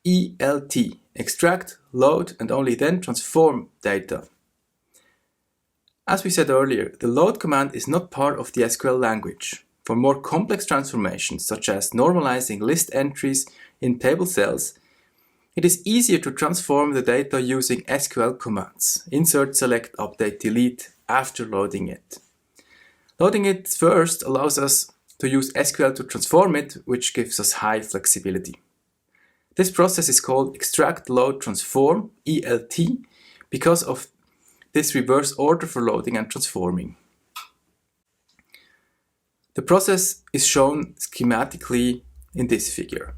ELT, extract, load, and only then transform data. As we said earlier, the load command is not part of the SQL language. For more complex transformations, such as normalizing list entries in table cells, it is easier to transform the data using SQL commands, insert, select, update, delete, after loading it. Loading it first allows us to use SQL to transform it, which gives us high flexibility. This process is called extract, load, transform, ELT, because of this reverse order for loading and transforming. The process is shown schematically in this figure.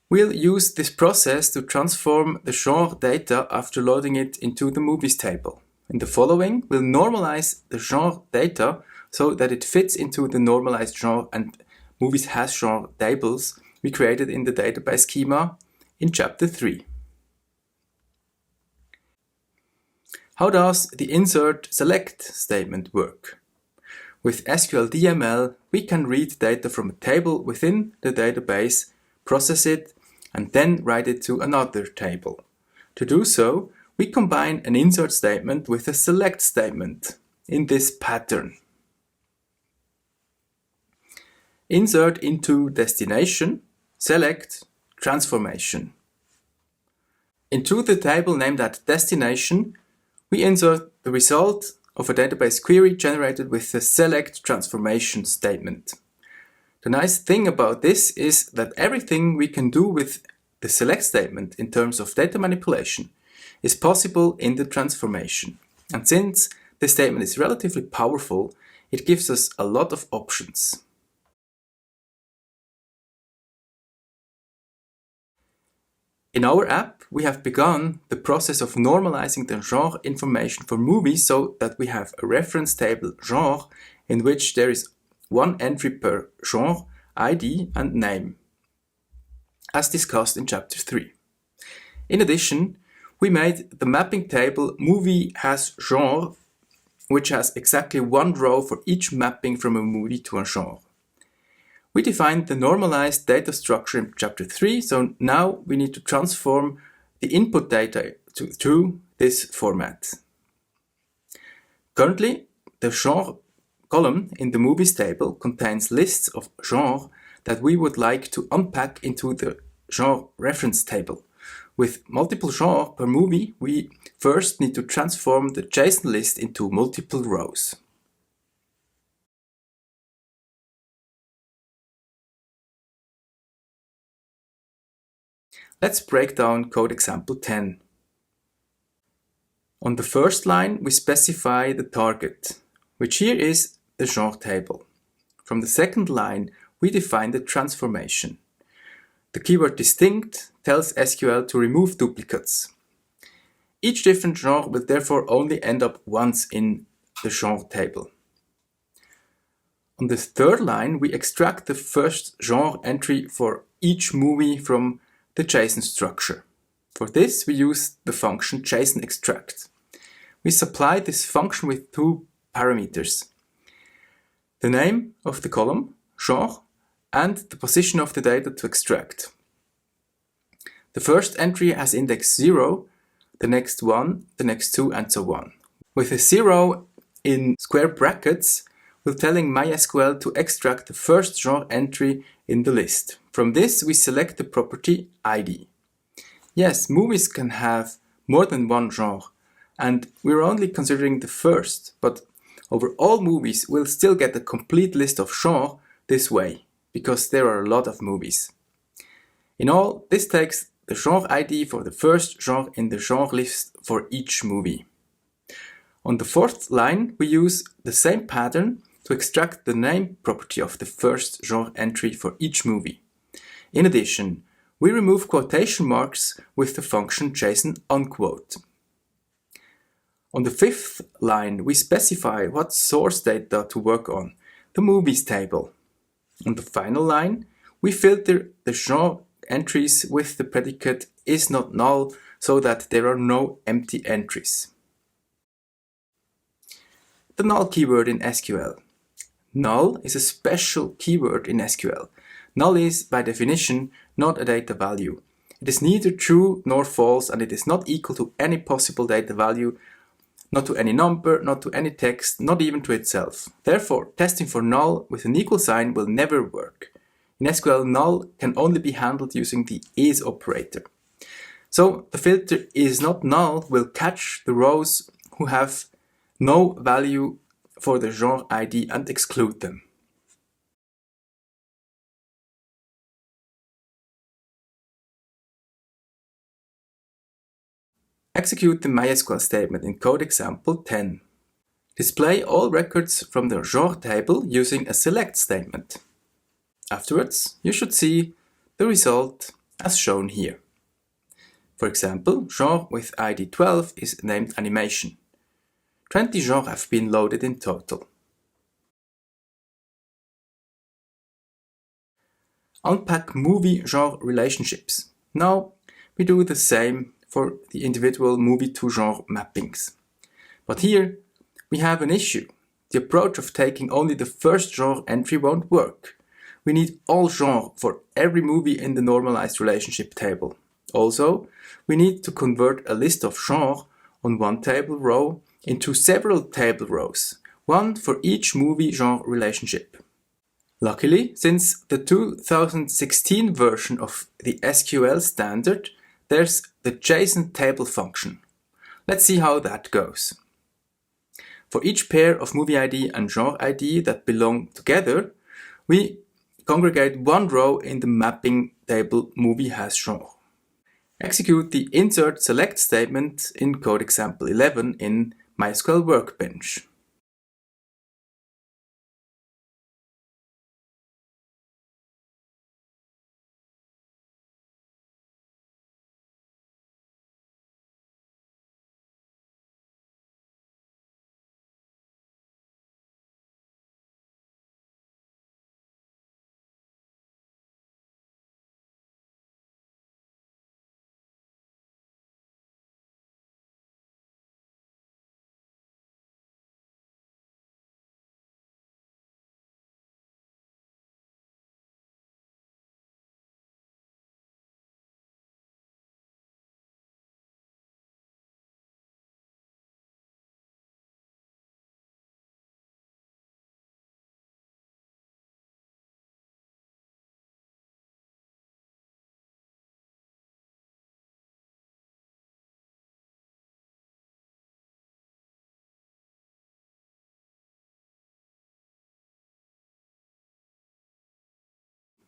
We'll use this process to transform the genre data after loading it into the movies table. In the following, we'll normalize the genre data so that it fits into the normalized genre and movies has genre tables we created in the database schema in Chapter 3. How does the insert select statement work? With SQL DML, we can read data from a table within the database, process it, and then write it to another table. To do so, we combine an insert statement with a select statement in this pattern. Insert into destination, select, transformation. Into the table named at destination, we insert the result of a database query generated with the select transformation statement. The nice thing about this is that everything we can do with the select statement in terms of data manipulation is possible in the transformation. And since this statement is relatively powerful, it gives us a lot of options. In our app, we have begun the process of normalizing the genre information for movies so that we have a reference table genre in which there is one entry per genre, ID and name, as discussed in Chapter 3. In addition, we made the mapping table movie has genre, which has exactly one row for each mapping from a movie to a genre. We defined the normalized data structure in Chapter 3, so now we need to transform the input data to this format. Currently, the genre column in the movies table contains lists of genre that we would like to unpack into the genre reference table. With multiple genres per movie, we first need to transform the JSON list into multiple rows. Let's break down code example 10. On the first line, we specify the target, which here is the genre table. From the second line, we define the transformation. The keyword distinct tells SQL to remove duplicates. Each different genre will therefore only end up once in the genre table. On the third line, we extract the first genre entry for each movie from the JSON structure. For this, we use the function JSON extract. We supply this function with two parameters: the name of the column, genre, and the position of the data to extract. The first entry has index 0, the next one, the next two, and so on. With a 0 in square brackets, we're telling MySQL to extract the first genre entry in the list. From this, we select the property ID. Yes, movies can have more than one genre, and we're only considering the first, but over all movies, we'll still get a complete list of genre this way, because there are a lot of movies. In all, this takes the genre ID for the first genre in the genre list for each movie. On the fourth line, we use the same pattern to extract the name property of the first genre entry for each movie. In addition, we remove quotation marks with the function JSON unquote. On the fifth line, we specify what source data to work on, the movies table. On the final line, we filter the genre entries with the predicate is not null so that there are no empty entries. The null keyword in SQL. Null is a special keyword in SQL. Null is, by definition, not a data value. It is neither true nor false, and it is not equal to any possible data value, not to any number, not to any text, not even to itself. Therefore, testing for null with an equal sign will never work. In SQL, null can only be handled using the is operator. So the filter is not null will catch the rows who have no value for the genre ID and exclude them. Execute the MySQL statement in code example 10. Display all records from the genre table using a select statement. Afterwards, you should see the result as shown here. For example, genre with ID 12 is named animation. 20 genres have been loaded in total. Unpack movie genre relationships. Now we do the same for the individual movie to genre mappings. But here we have an issue. The approach of taking only the first genre entry won't work. We need all genre for every movie in the normalized relationship table. Also, we need to convert a list of genre on one table row into several table rows, one for each movie genre relationship. Luckily, since the 2016 version of the SQL standard, there's the JSON table function. Let's see how that goes. For each pair of movie ID and genre ID that belong together, we congregate one row in the mapping table movie has genre. Execute the insert select statement in code example 11 in MySQL Workbench.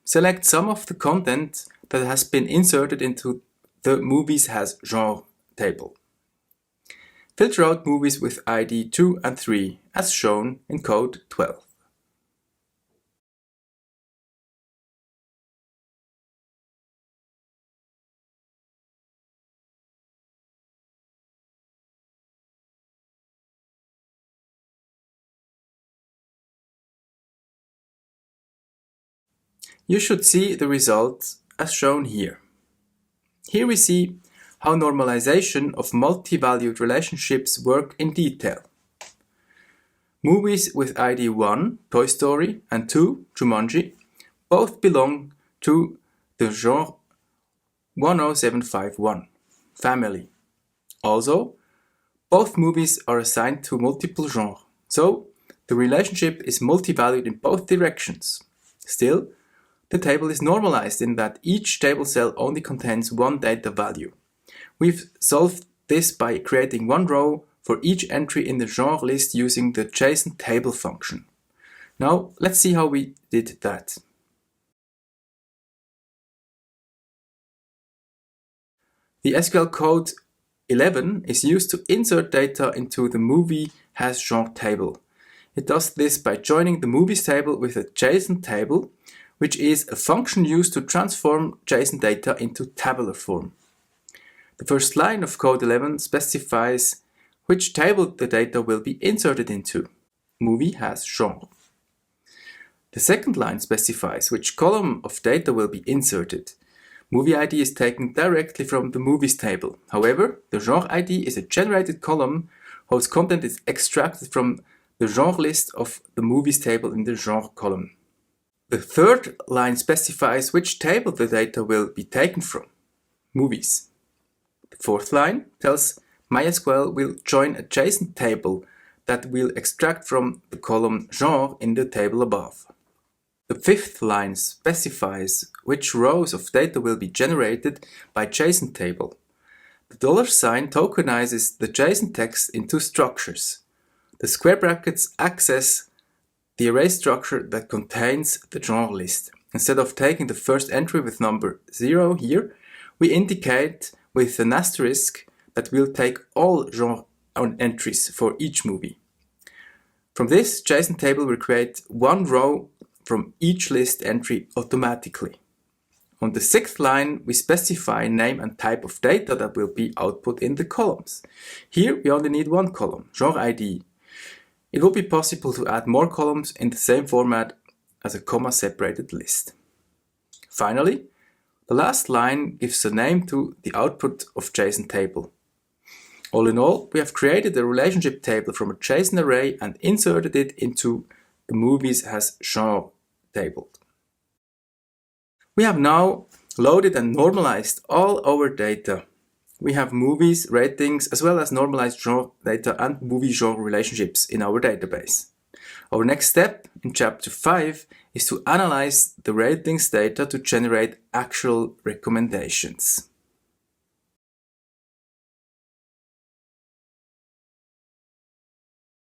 Select some of the content that has been inserted into the movies has genre table. Filter out movies with ID 2 and 3 as shown in code 12. You should see the result as shown here. Here we see how normalization of multi-valued relationships work in detail. Movies with ID 1, Toy Story, and 2, Jumanji, both belong to the genre 10751, family. Also, both movies are assigned to multiple genres, so the relationship is multi-valued in both directions. Still, the table is normalized in that each table cell only contains one data value. We've solved this by creating one row for each entry in the genre list using the JSON table function. Now, let's see how we did that. The SQL code 11 is used to insert data into the movie has genre table. It does this by joining the movies table with a JSON table, which is a function used to transform JSON data into tabular form. The first line of code 11 specifies which table the data will be inserted into. Movie has genre. The second line specifies which column of data will be inserted. Movie ID is taken directly from the movies table. However, the genre ID is a generated column whose content is extracted from the genre list of the movies table in the genre column. The third line specifies which table the data will be taken from, movies. The fourth line tells MySQL will join a JSON table that will extract from the column genre in the table above. The fifth line specifies which rows of data will be generated by JSON table. The $sign tokenizes the JSON text in two structures. The square brackets access the array structure that contains the genre list. Instead of taking the first entry with number 0 here, we indicate with an asterisk that we'll take all genre entries for each movie. From this JSON table will create one row from each list entry automatically. On the sixth line, we specify name and type of data that will be output in the columns. Here we only need one column, genre ID. It will be possible to add more columns in the same format as a comma-separated list. Finally, the last line gives a name to the output of JSON table. All in all, we have created a relationship table from a JSON array and inserted it into the movies as genre table. We have now loaded and normalized all our data. We have movies, ratings, as well as normalized genre data and movie genre relationships in our database. Our next step in Chapter 5 is to analyze the ratings data to generate actual recommendations.